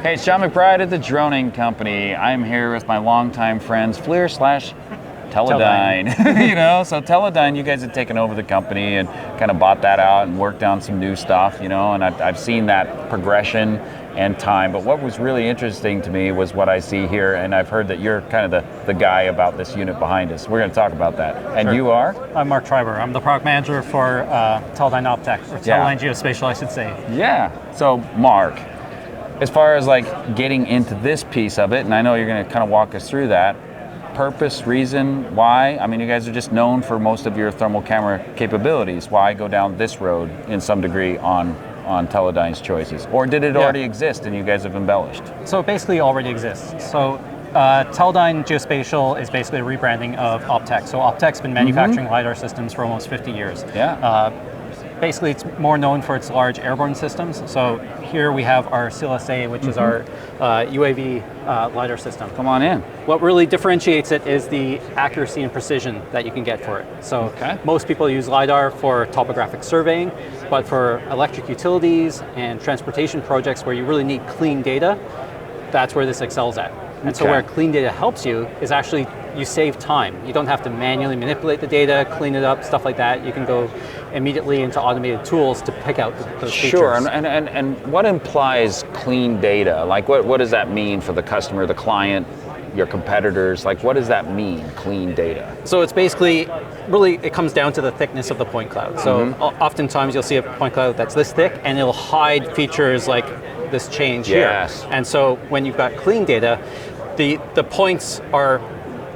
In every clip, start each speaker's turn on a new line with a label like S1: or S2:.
S1: Hey, it's Jon McBride at the Droning Company. I'm here with my longtime friends, FLIR / Teledyne. So Teledyne, you guys have taken over the company and kind of bought that out and worked on some new stuff, and I've seen that progression and time. But what was really interesting to me was what I see here, and I've heard that you're kind of the guy about this unit behind us. We're going to talk about that. And
S2: Sure.
S1: You are?
S2: I'm Mark Treiber. I'm the product manager for Teledyne Optech, or Teledyne Geospatial, I should say.
S1: Yeah. So, Mark, as far as like getting into this piece of it, and I know you're going to kind of walk us through that, purpose, reason, why? I mean, you guys are just known for most of your thermal camera capabilities. Why go down this road in some degree on Teledyne's choices? Or did it already exist and you guys have embellished?
S2: So it basically already exists. So Teledyne Geospatial is basically a rebranding of Optech. So Optech's been manufacturing LiDAR systems for almost 50 years.
S1: Yeah.
S2: Basically, it's more known for its large airborne systems. So here we have our CLSA, which is our UAV LiDAR system.
S1: Come on in.
S2: What really differentiates it is the accuracy and precision that you can get for it. So most people use LiDAR for topographic surveying, but for electric utilities and transportation projects where you really need clean data, that's where this excels at. And so where clean data helps you is actually you save time. You don't have to manually manipulate the data, clean it up, stuff like that. You can go immediately into automated tools to pick out those features.
S1: Sure, and what implies clean data? Like what does that mean for the customer, the client, your competitors? Like what does that mean, clean data?
S2: So it's basically, really it comes down to the thickness of the point cloud. So oftentimes you'll see a point cloud that's this thick and it'll hide features like this change here. And so when you've got clean data, the points are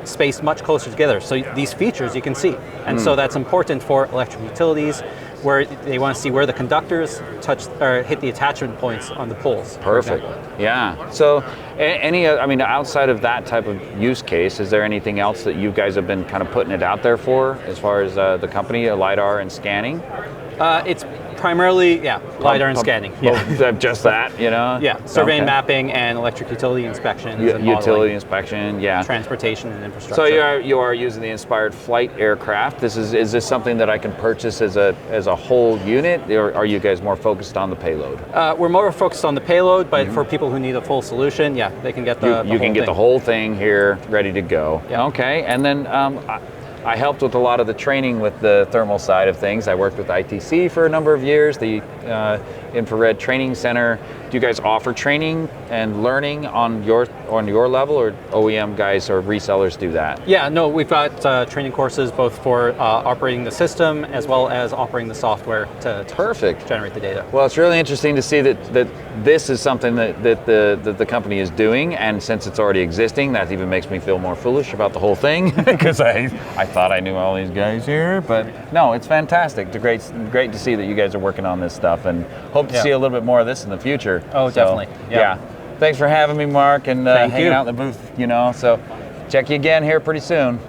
S2: spaced much closer together. So these features you can see. And so that's important for electric utilities where they want to see where the conductors touch or hit the attachment points on the poles.
S1: Perfect. Yeah. So outside of that type of use case, is there anything else that you guys have been kind of putting it out there for as far as the company, LiDAR and scanning?
S2: It's primarily, LiDAR and scanning.
S1: Just that,
S2: Yeah, surveying, mapping, and electric utility inspection.
S1: Utility inspection,
S2: transportation and infrastructure.
S1: So you are using the inspired flight aircraft. Is this something that I can purchase as a whole unit, or are you guys more focused on the payload?
S2: We're more focused on the payload, but for people who need a full solution, they can get the
S1: you can get the whole thing here ready to go.
S2: Yeah.
S1: Okay, and then I helped with a lot of the training with the thermal side of things. I worked with ITC for a number of years, the Infrared Training Center. Do you guys offer training and learning on your level, or OEM guys or resellers do that? Yeah,
S2: no, we've got training courses both for operating the system as well as operating the software to generate the data.
S1: Well, it's really interesting to see that this is something that the company is doing, and since it's already existing, that even makes me feel more foolish about the whole thing because I thought I knew all these guys here, but no, it's fantastic. It's great to see that you guys are working on this stuff, and hope to see a little bit more of this in the future.
S2: Oh, definitely.
S1: Yeah. Thanks for having me, Mark, and hanging out in the booth. So check you again here pretty soon.